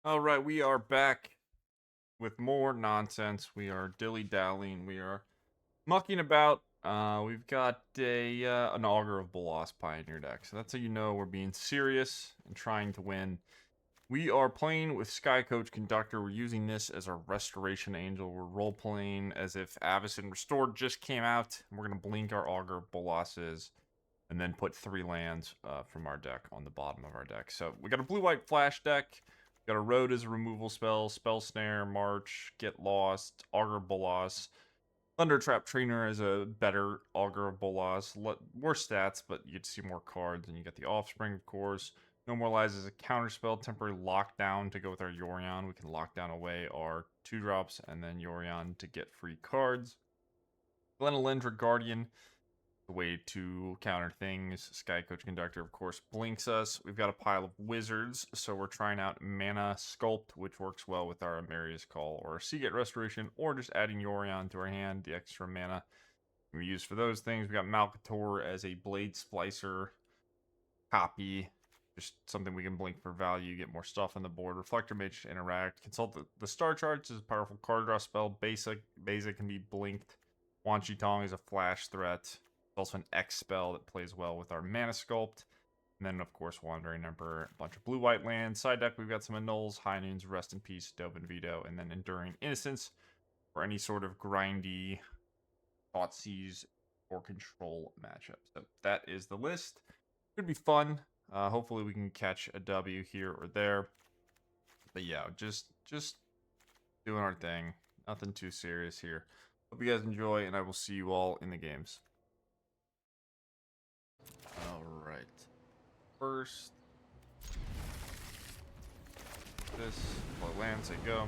All right, we are back with more nonsense. We are dilly-dallying. We are mucking about. We've got an Augur of Bolas Pioneer deck. So that's how you know we're being serious and trying to win. We are playing with Skycoach Conductor. We're using this as our Restoration Angel. We're role-playing as if Avacyn Restored just came out. And we're going to blink our Augur of Bolas's and then put 3 lands from our deck on the bottom of our deck. So we got a blue-white flash deck. Got Erode as a removal spell, Spell Snare, March, Get Lost, Augur of Bolas. Thundertrap Trainer as a better Augur of Bolas. Worse stats, but you'd see more cards. And you get the Offspring, of course. Normalize as a counterspell, temporary lockdown to go with our Yorion. We can lock down away our 2-drops and then Yorion to get free cards. Glen Elendra Guardian, the way to counter things. Skycoach Conductor, of course, blinks us. We've got a pile of wizards, so we're trying out Mana Sculpt, which works well with our Emeria's Call or Seagate Restoration, or just adding Yorion to our hand, the extra mana we use for those things. We got Malcator as a Blade Splicer copy, just something we can blink for value, get more stuff on the board. Reflector Mage to interact. Consult the star charts is a powerful card draw spell. Beza can be blinked. Wan Shi Tong is a flash threat. It's also an X spell that plays well with our Mana Sculpt. And then, of course, Wandering Emperor, a bunch of blue-white lands. Side deck, we've got some Annuls, High Noons, Rest in Peace, Dove and Veto, and then Enduring Innocence for any sort of grindy Thoughtseize or control matchup. So that is the list. Could be fun. Hopefully we can catch a W here or there. But yeah, just doing our thing. Nothing too serious here. Hope you guys enjoy, and I will see you all in the games. Alright. First, this, play land, say go.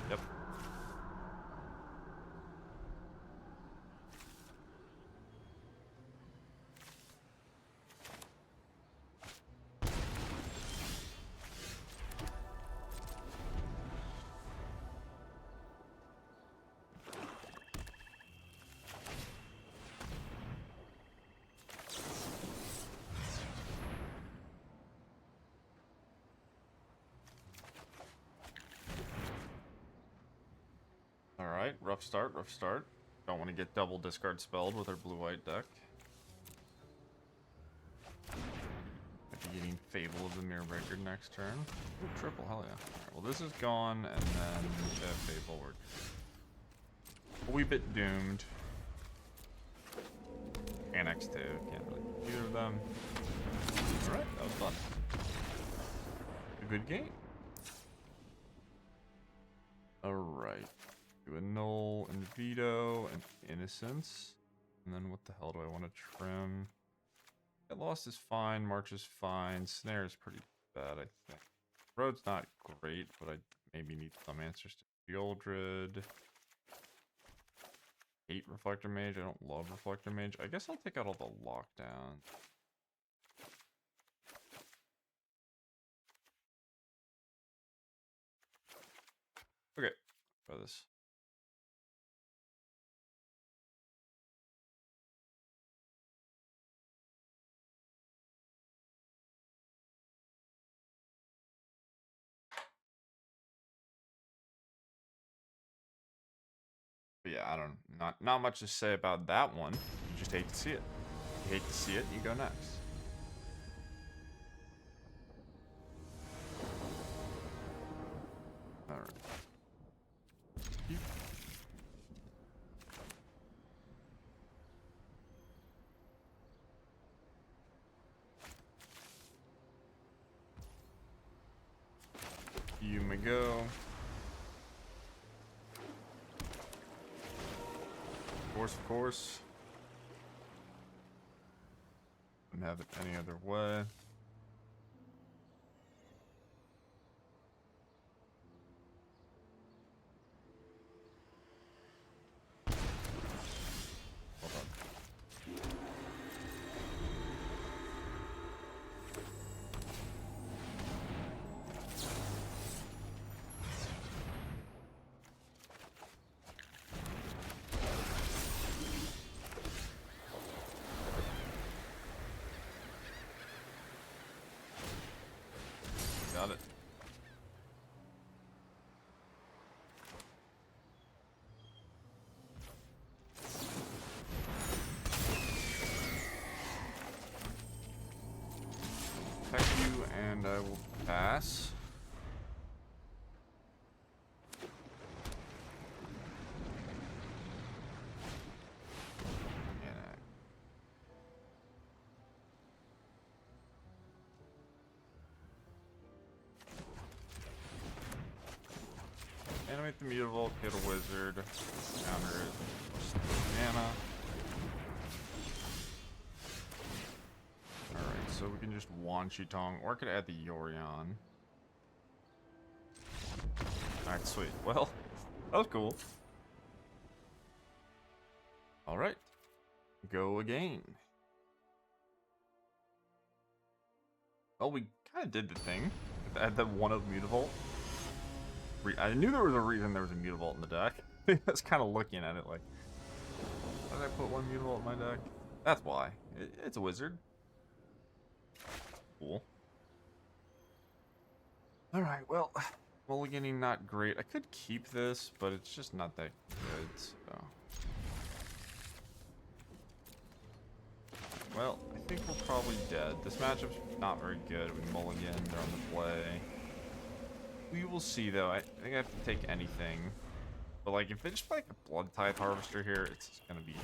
Yep. Alright, rough start, rough start. Don't want to get double discard spelled with our blue-white deck. Might be getting Fable of the Mirrorbreaker next turn. Ooh, triple, hell yeah. Alright, well this is gone, and then Fable, we're a wee bit doomed. Annex 2, can't really do either of them. Alright, that was fun. A good game. Alright. Do a Null and Veto and Innocence. And then what the hell do I want to trim? Get Lost is fine. March is fine. Snare is pretty bad, I think. Road's not great, but I maybe need some answers to Fieldred. Hate Reflector Mage. I don't love Reflector Mage. I guess I'll take out all the lockdowns. Okay, try this. But yeah, I don't not much to say about that one. You just hate to see it. You hate to see it, you go next. Alright. You may go. Of course. Wouldn't have it any other way. Hold on. And I will pass. Animate the Mutavault, hit a wizard, counter it, mana. Alright, so we can just Wan Shi Tong, or I could add the Yorion. Alright, sweet. Well, that was cool. Alright, go again. Well, we kind of did the thing. Add the one of Mutavault. I knew there was a reason there was a Mutavault in the deck. I was kind of looking at it like, why did I put one Mutavault in my deck? That's why. It's a wizard. Cool. Alright, well, mulliganing not great. I could keep this, but it's just not that good, so. Well, I think we're probably dead. This matchup's not very good. We mulligan, they're on the play. We will see, though. I think I have to take anything. But, like, if they just play like a Blood Tithe Harvester here, it's going to be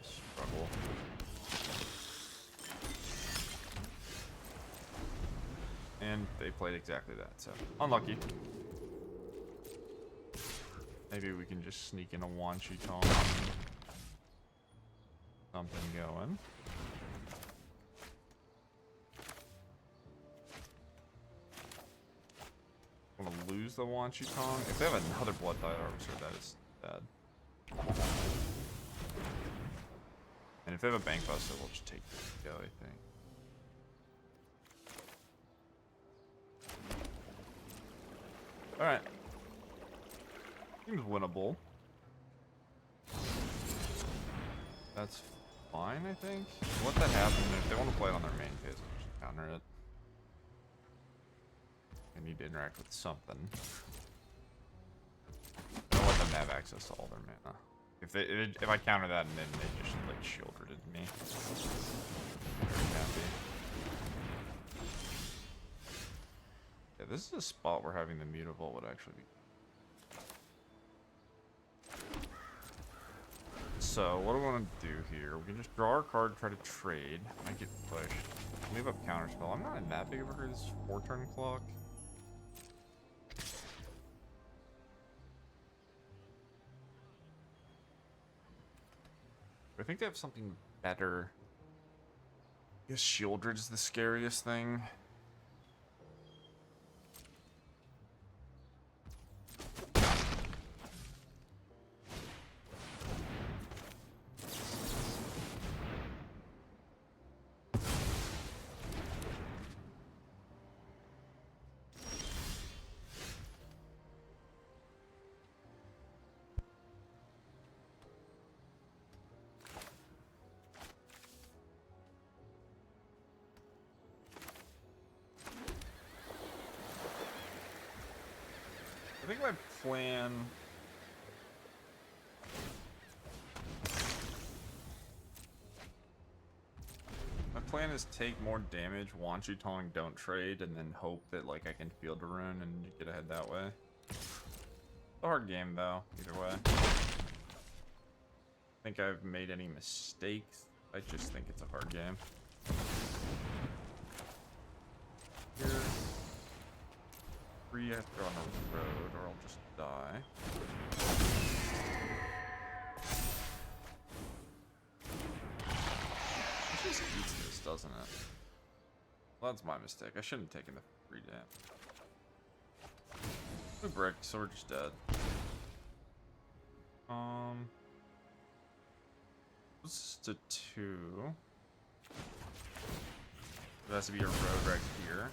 a struggle. And they played exactly that, so unlucky. Maybe we can just sneak in a Wan Shi Tong. Something going. I'm gonna lose the Wan Shi Tong. If they have another Blood Tithe Harvester, that is bad. And if they have a Bank Buster, we'll just take the go, I think. Alright. Seems winnable. That's fine, I think. Let that happen. If they want to play it on their main phase, we'll just counter it. I need to interact with something. I'll let them have access to all their mana. If I counter that and then they just like shielded me. Very happy. Yeah, this is a spot where having the Mutavault would actually be. So what do we want to do here? We can just draw our card, try to trade. Might get pushed. Leave up counterspell. I'm not in that big of a hurry. This is 4-turn clock. I think they have something better. I guess Shieldred is the scariest thing. I think my plan... My plan is take more damage, Wan Shi Tong, don't trade, and then hope that like I can field a rune and get ahead that way. It's a hard game though, either way. I think I've made any mistakes. I just think it's a hard game. Here. I have to go on a road or I'll just die. It just eats this, doesn't it? Well, that's my mistake. I shouldn't have taken the free damage. We brick, so we're just dead. This is a 2. There has to be a road right here.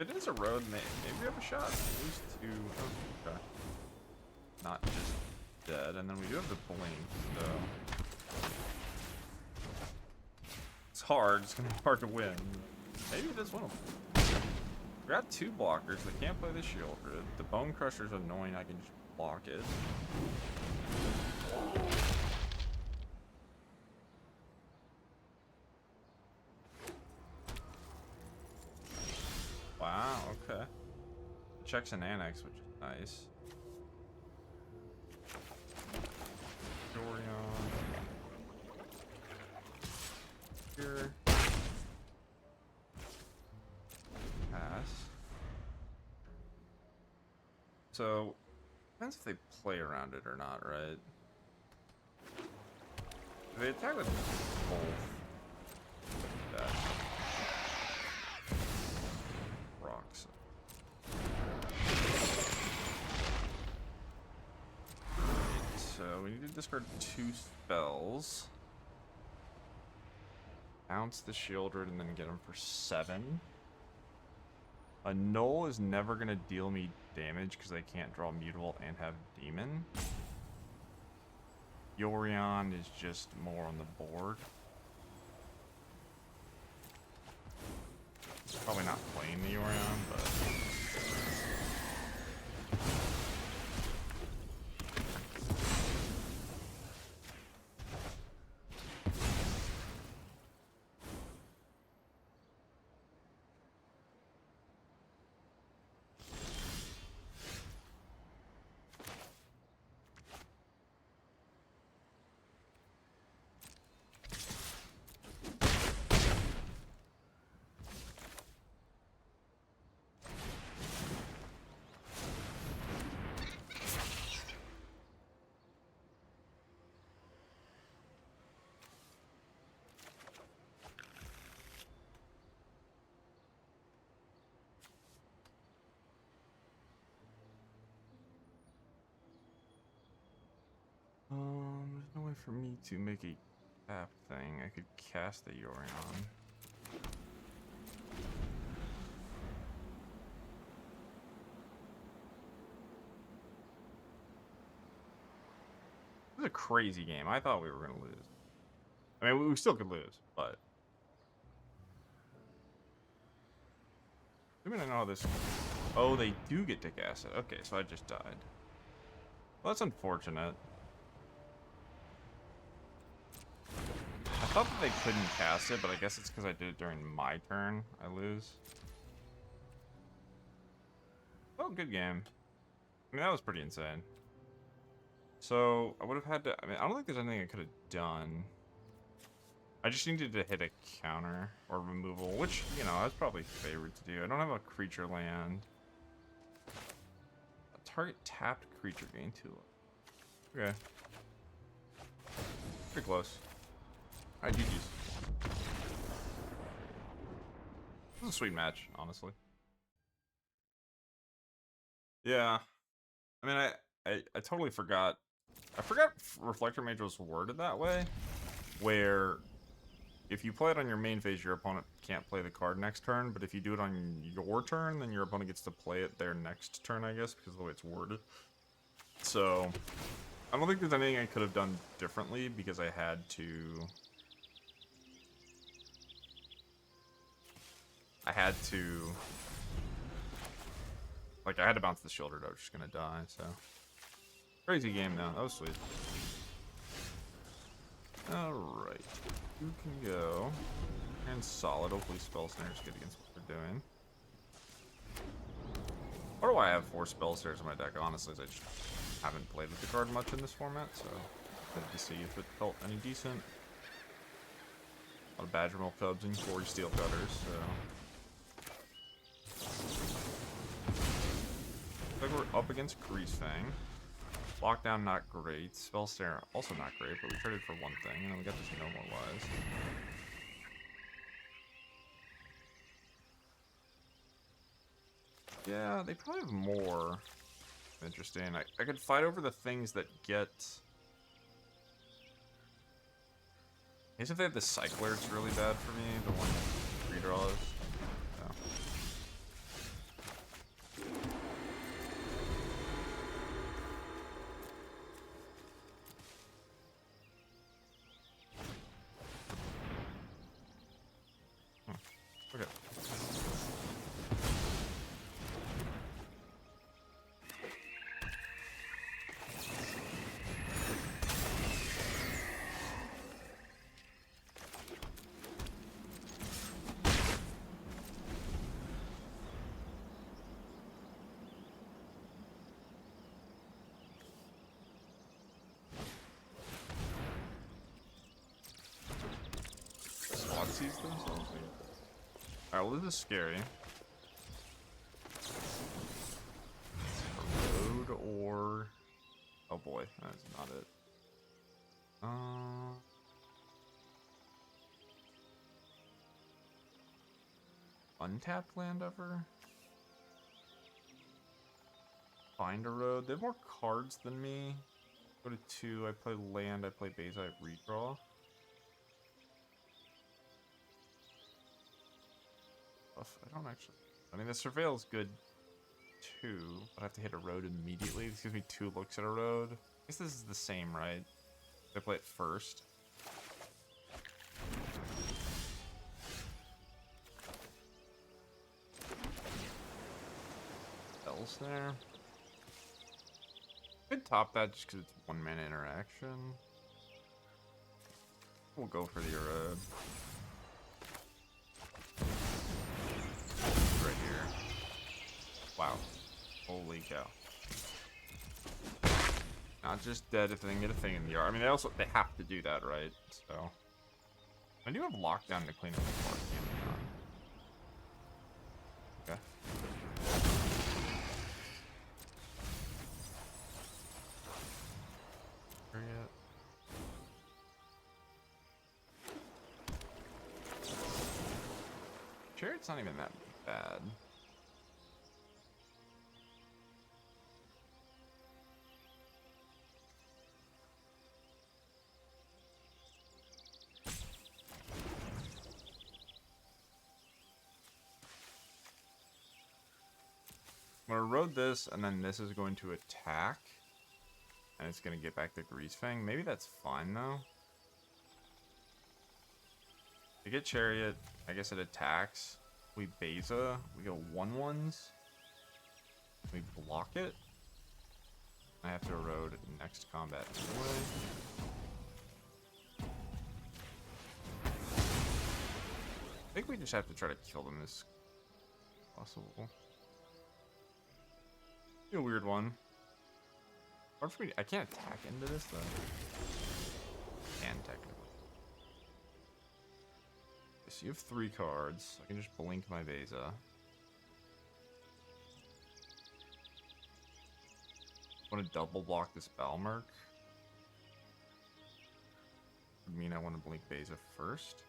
If it is a road, maybe we have a shot. At least 2. Oh, okay. Not just dead. And then we do have the blink, so. It's hard. It's gonna be hard to win. Maybe it is winnable. We got 2 blockers. They can't play the shield. The Bone Crusher's annoying. I can just block it. checks an annex, which is nice. Yorion. Here. Pass. So, depends if they play around it or not, right? If they attack with both. That. Rocks. So we need to discard 2 spells. Bounce the Shieldred and then get him for 7. A Null is never going to deal me damage because I can't draw Mutavault and have Demon. Yorion is just more on the board. Probably not playing the Yorion, but... there's no way for me to make a tap thing. I could cast the Yorion. This is a crazy game. I thought we were going to lose. I mean, we still could lose, but... I mean, I know how this... Oh, they do get to cast it. Okay, so I just died. Well, that's unfortunate. I thought that they couldn't cast it, but I guess it's because I did it during my turn. I lose. Oh, good game. I mean, that was pretty insane. So, I would have had to... I mean, I don't think there's anything I could have done. I just needed to hit a counter or removal, which, you know, I was probably favored to do. I don't have a creature land. A target tapped creature gain 2. Okay. Pretty close. Alright, GG's. This is a sweet match, honestly. Yeah. I mean, I totally forgot. I forgot Reflector Mage was worded that way, where if you play it on your main phase, your opponent can't play the card next turn, but if you do it on your turn, then your opponent gets to play it their next turn, I guess, because of the way it's worded. So, I don't think there's anything I could have done differently, because I had to... Like, I had to bounce the Shieldred, I was just gonna die, so... Crazy game, though. That was sweet. Alright. You can go. And solid. Hopefully Spell Snare is good against what we're doing. Why do I have 4 Spell Snares in my deck? Honestly, I just haven't played with the card much in this format, so... I had to see if it felt any decent. A lot of Badger Milk Cubs and 40 Steel Cutters, so... Looks like we're up against Grease Fang. Lockdown, not great. Spell Snare, also not great, but we traded for one thing, and then we got this No More Lies. Yeah, they probably have more. Interesting. I could fight over the things that get... I guess if they have the Cycler, it's really bad for me, the one that redraws. So. Okay. Alright, well, this is scary. Erode or... Oh boy, that's not it. Untapped land ever? Find a road. They have more cards than me. Go to 2. I play land. I play Beza. I redraw. I don't actually. I mean, the surveil is good too, but I have to hit Erode immediately. This gives me 2 looks at Erode. I guess this is the same, right? I play it first. Spell Snare. Could top that just because it's 1 mana interaction. We'll go for the Erode. Right here. Wow. Holy cow. Not just dead if they can get a thing in the yard. I mean, they have to do that, right? So. I do have lockdown to clean up the park. Okay. Yet. Chariot's not even that bad. I'm gonna erode this, and then this is going to attack. And it's going to get back the Grease Fang. Maybe that's fine, though. To get Chariot, I guess it attacks. We Beza. We go 1/1s. We block it. I have to erode next combat anyway. I think we just have to try to kill them as possible. Be a weird one. Hard for me I can't attack into this though. Can technically. Okay, so you have 3 cards. I can just blink my Beza. Want to double block this Balmerk? Would mean I want to blink Beza first.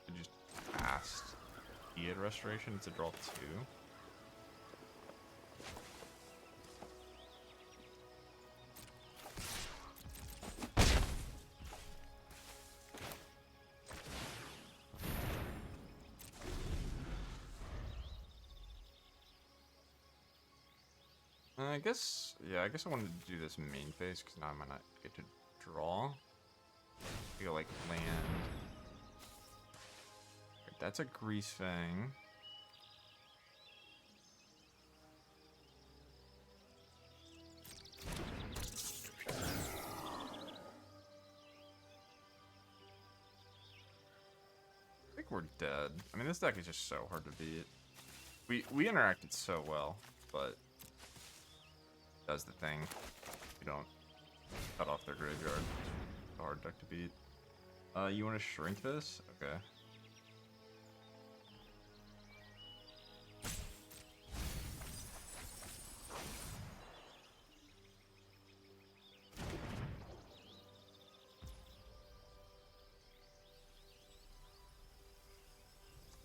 I just cast Eid Restoration. It's a draw 2. I guess I wanted to do this main phase because now I might not get to draw. I go like land. Right, that's a Grease Fang. I think we're dead. I mean, this deck is just so hard to beat. We interacted so well, but does the thing. You don't cut off their graveyard. It's a hard deck to beat. You want to shrink this? Okay.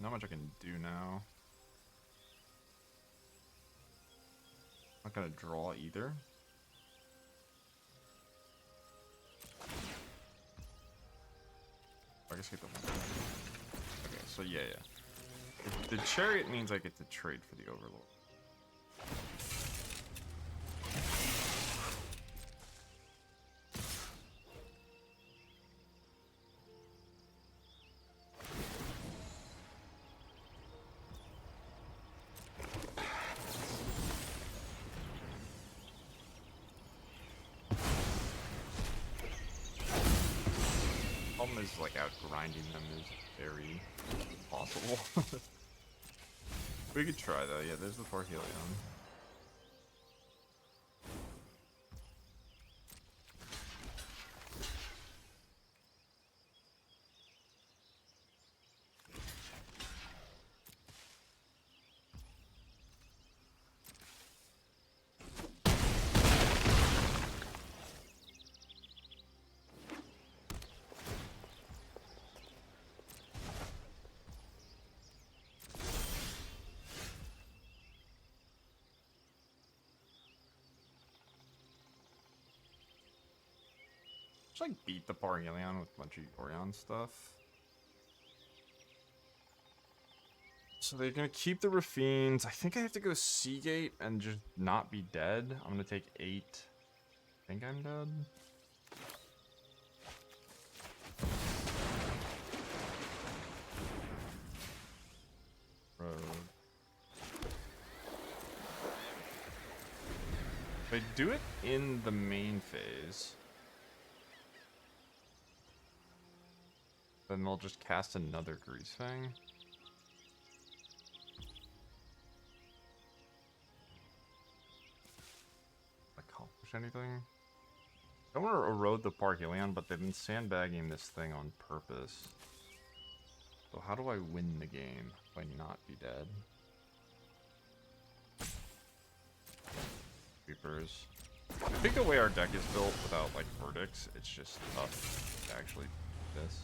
Not much I can do now. Not gonna draw either. I guess I get the one. Okay, so yeah. The Chariot means I get to trade for the Overlord. Problem is, like, out grinding them is very possible. We could try though. Yeah, there's the Parhelion. Just like beat the Parhelion with a bunch of Yorion stuff. So they're gonna keep the Rafines. I think I have to go Seagate and just not be dead. I'm gonna take 8. I think I'm dead. Road. If I do it in the main phase, then they'll just cast another Grease Fang. Accomplish anything? I don't want to erode the Parhelion, but they've been sandbagging this thing on purpose. So how do I win the game if I not be dead? Creepers. I think the way our deck is built without like verdicts, it's just tough to actually do this.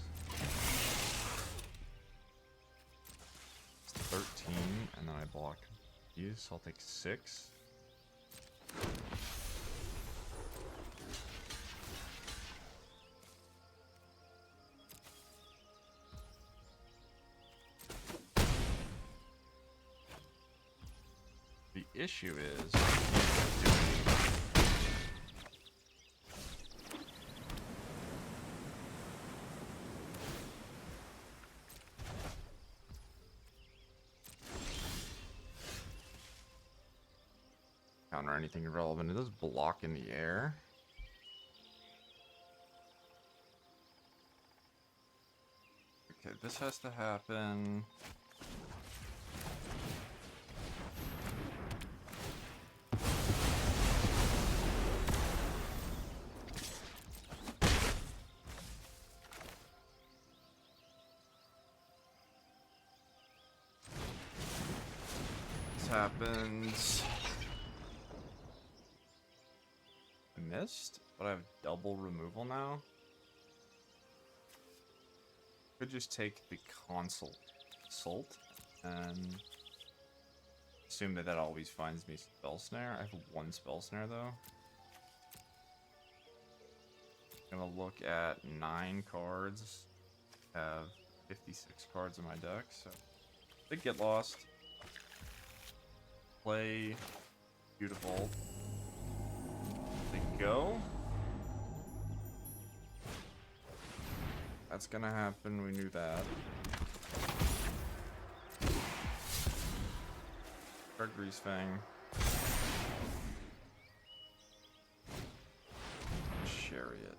It's 13, and then I block these, so I'll take 6. The issue is counter anything irrelevant. It does block in the air. Okay, this has to happen. This happens. I missed, but I have double removal now. Could just take the consult and assume that that always finds me Spell Snare. I have 1 Spell Snare though. I'm gonna look at 9 cards. Have 56 cards in my deck, so they get lost. Play Mutavault. They go. That's gonna happen, we knew that. Dark Grease Fang. Chariot.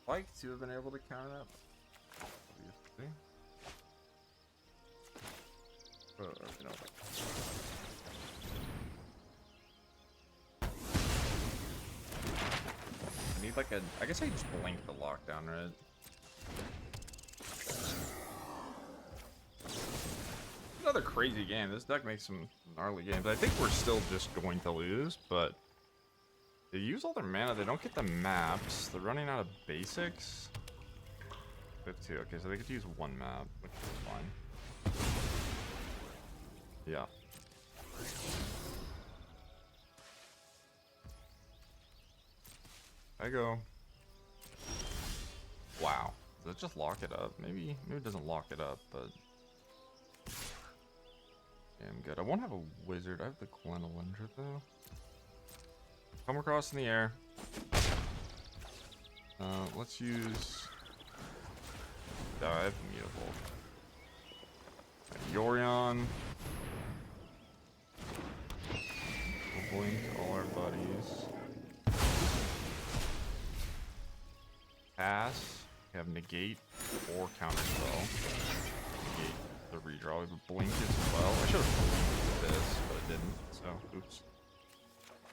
Like to have been able to counter that. Obviously. No. I need like a. I guess I just blink the lockdown, right? Another crazy game. This deck makes some gnarly games. I think we're still just going to lose, but they use all their mana. They don't get the maps. They're running out of basics. 52. Okay, so they could use 1 map, which is fine. Yeah. I go. Wow. Does it just lock it up? Maybe it doesn't lock it up, but yeah, I'm good. I won't have a wizard. I have the Glen Elendra though. Come across in the air. Let's use. I have Mutavault. Yorion. We'll blink all our buddies. Pass. We have negate or counterspell. Negate the redraw. We have a blink as well. I should have blinked this, but I didn't. So, oops.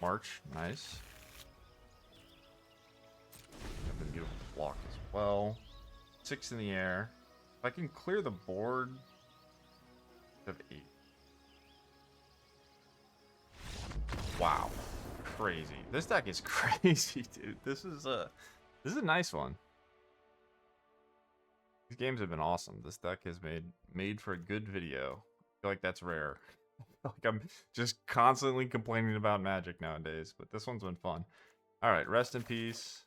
March, nice. Have the beautiful block as well. 6 in the air. If I can clear the board, I have 8. Wow, crazy. This deck is crazy, dude. This is a nice one. These games have been awesome. This deck has made for a good video. I feel like that's rare. Like I'm just constantly complaining about Magic nowadays, but this one's been fun. All right, rest in peace.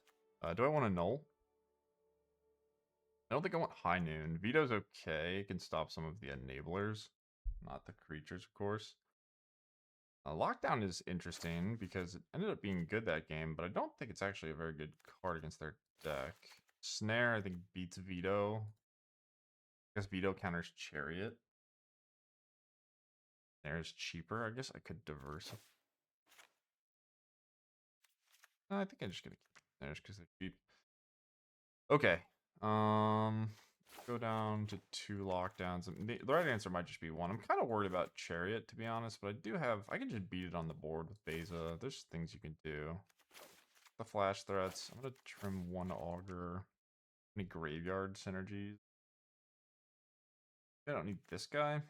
Do I want a null? I don't think I want High Noon. Veto's okay. It can stop some of the enablers, not the creatures, of course. Lockdown is interesting because it ended up being good that game, but I don't think it's actually a very good card against their deck. Snare, I think, beats Veto. I guess Veto counters Chariot. Snare's cheaper. I guess I could diversify. No, I think I'm just gonna keep Snares because they're cheap. Okay. Go down to 2 lockdowns. The right answer might just be 1. I'm kind of worried about Chariot, to be honest, but I can just beat it on the board with Beza. There's things you can do. The flash threats. I'm gonna trim 1 Augur. Any graveyard synergies? I don't need this guy.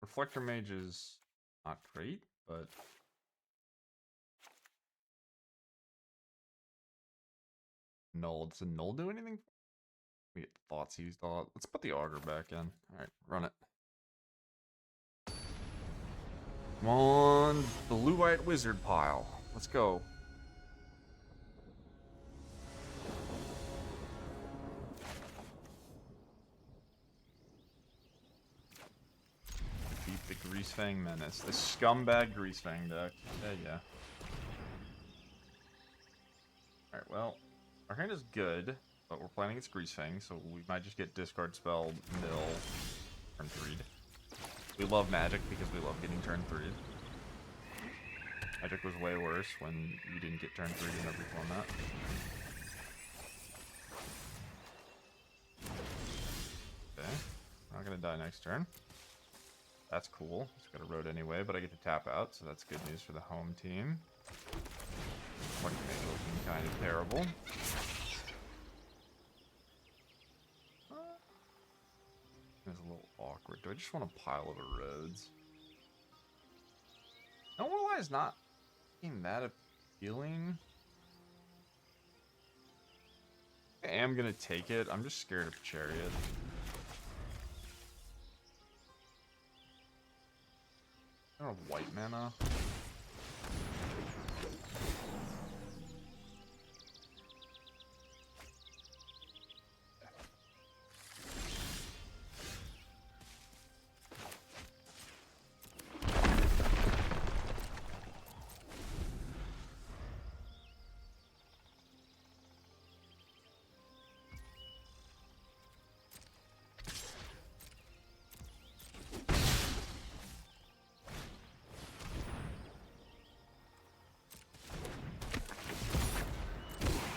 Reflector Mage is not great, but null. Does a null do anything? We get thoughts used a lot. Let's put the Augur back in. Alright, run it. Come on, blue-white wizard pile. Let's go. Beat the Greasefang Menace. The scumbag Greasefang deck. Yeah. Alright, well, our hand is good, but we're playing against Greasefang, so we might just get discard spell, mill, turn 3'd. We love Magic because we love getting turn 3'd. Magic was way worse when you didn't get turn 3'd in every format. Okay, not gonna die next turn. That's cool. It's got a road anyway, but I get to tap out, so that's good news for the home team. Lucky Mage looking kind of terrible. It's a little awkward. Do I just want a pile of erodes? Nomad is not being that appealing. I am gonna take it. I'm just scared of Chariot. I don't have white mana.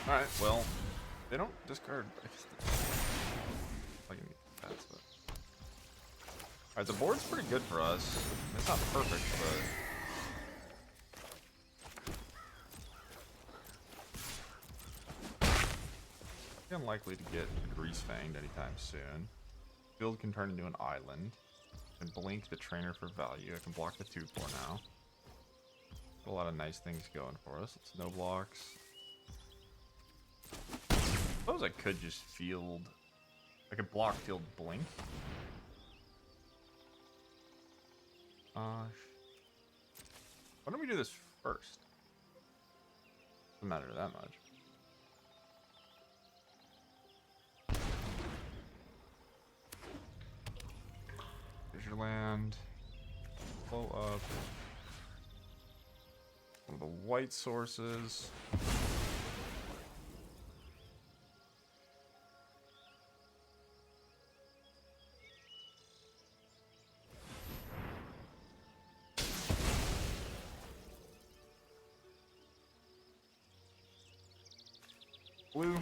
Alright, well, they don't discard. Alright, the board's pretty good for us. It's not perfect, but unlikely to get Greasefanged anytime soon. Field can turn into an island. And blink the trainer for value. I can block the 2/4 now. Got a lot of nice things going for us. It's no blocks. I suppose I could just field. I could block, field, blink. Why don't we do this first? Doesn't matter that much. Here's your land. Blow up. One of the white sources. Blue.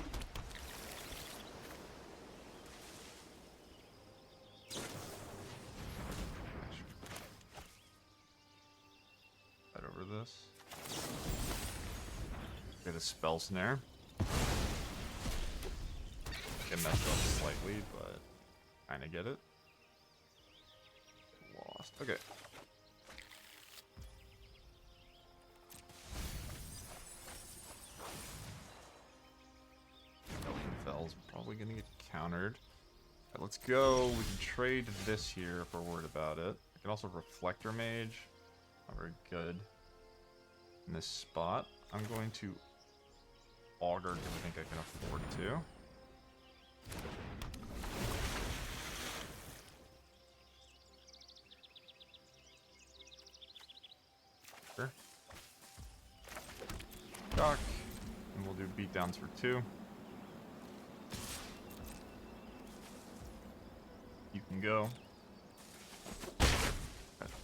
Right over this. Get a Spell Snare. Get messed up slightly, but kinda get it. Lost. Okay. Fell's probably gonna get countered. Right, let's go. We can trade this here if we're worried about it. I can also Reflector Mage. Not very good in this spot. I'm going to Augur because I think I can afford to. Sure. Dock. And we'll do beatdowns for 2. You can go.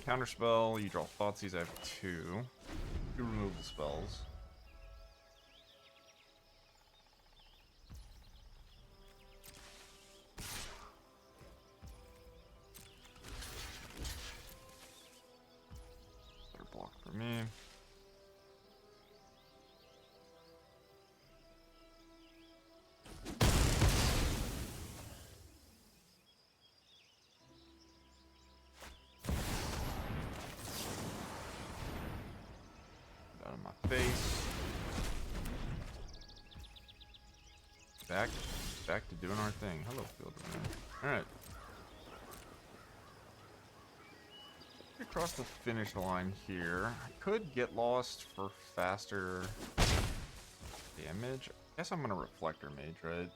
Counterspell, you draw Thoughtseize, I have 2. You remove the spells. Better block for me. Out of my face. Back to doing our thing. Hello, field man. Alright. Across the finish line here. I could get lost for faster damage. I guess I'm gonna Reflector Mage, right?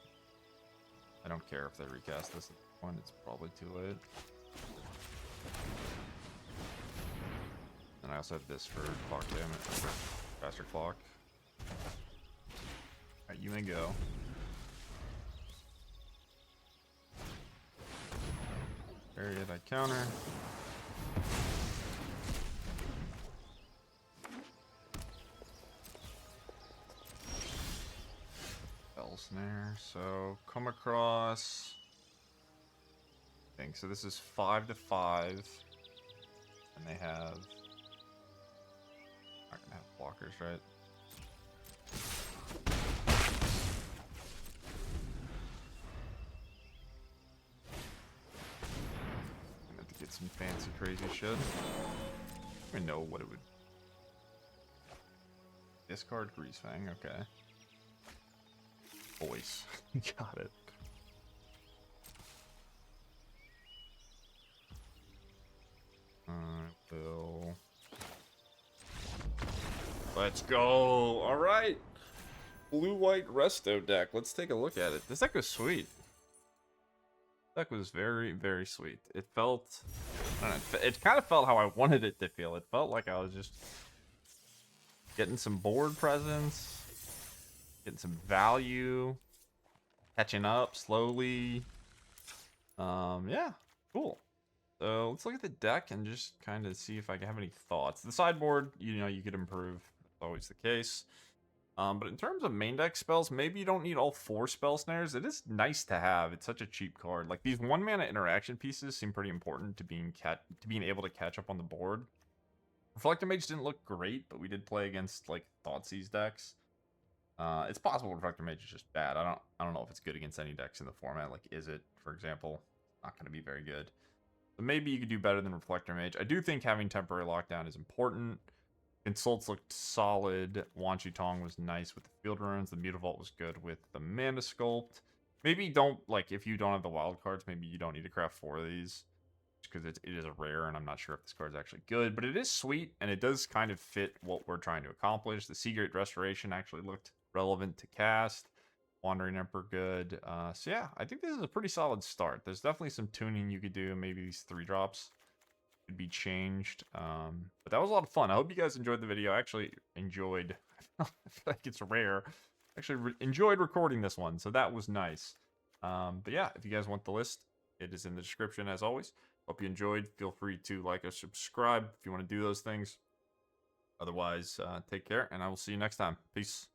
I don't care if they recast this one, it's probably too late. And I also have this for clock damage, for faster clock. Alright, you may go. Area I counter. Spell Snare. So come across. I think so. This is 5 to 5, and they have. Not gonna have blockers, right? Get some fancy crazy shit. I don't even know what it would. Discard Greasefang, okay. Voice. Got it. I will. Let's go! Alright! Blue-white resto deck. Let's take a look at it. This deck was sweet. Deck was very, very sweet. It felt, I don't know, it kind of felt how I wanted it to feel. It felt like I was just getting some board presence, getting some value, catching up slowly. Yeah, cool. So let's look at the deck and just kind of see if I have any thoughts. The sideboard, you know, you could improve. That's always the case. But in terms of main deck spells, maybe you don't need all 4 Spell Snares. It is nice to have. It's such a cheap card. Like, these 1-mana interaction pieces seem pretty important to being able to catch up on the board. Reflector Mage didn't look great, but we did play against, like, Thoughtseize decks. It's possible Reflector Mage is just bad. I don't know if it's good against any decks in the format. Like, is it, for example? Not going to be very good. So maybe you could do better than Reflector Mage. I do think having Temporary Lockdown is important. Consults looked solid. Wan Shi Tong was nice with the field runes. The Mutavault was good with the Mana Sculpt. Maybe don't, like, if you don't have the wild cards, maybe you don't need to craft 4 of these. Because it is a rare, and I'm not sure if this card's actually good. But it is sweet, and it does kind of fit what we're trying to accomplish. The Seagate Restoration actually looked relevant to cast. Wandering Emperor good. So yeah, I think this is a pretty solid start. There's definitely some tuning you could do. Maybe these 3-drops could be changed, but that was a lot of fun. I hope you guys enjoyed the video. I actually enjoyed, I feel like it's rare, actually enjoyed recording this one, so that was nice. But yeah, if you guys want the list, it is in the description as always. Hope you enjoyed. Feel free to like or subscribe if you want to do those things. Otherwise, take care, and I will see you next time. Peace.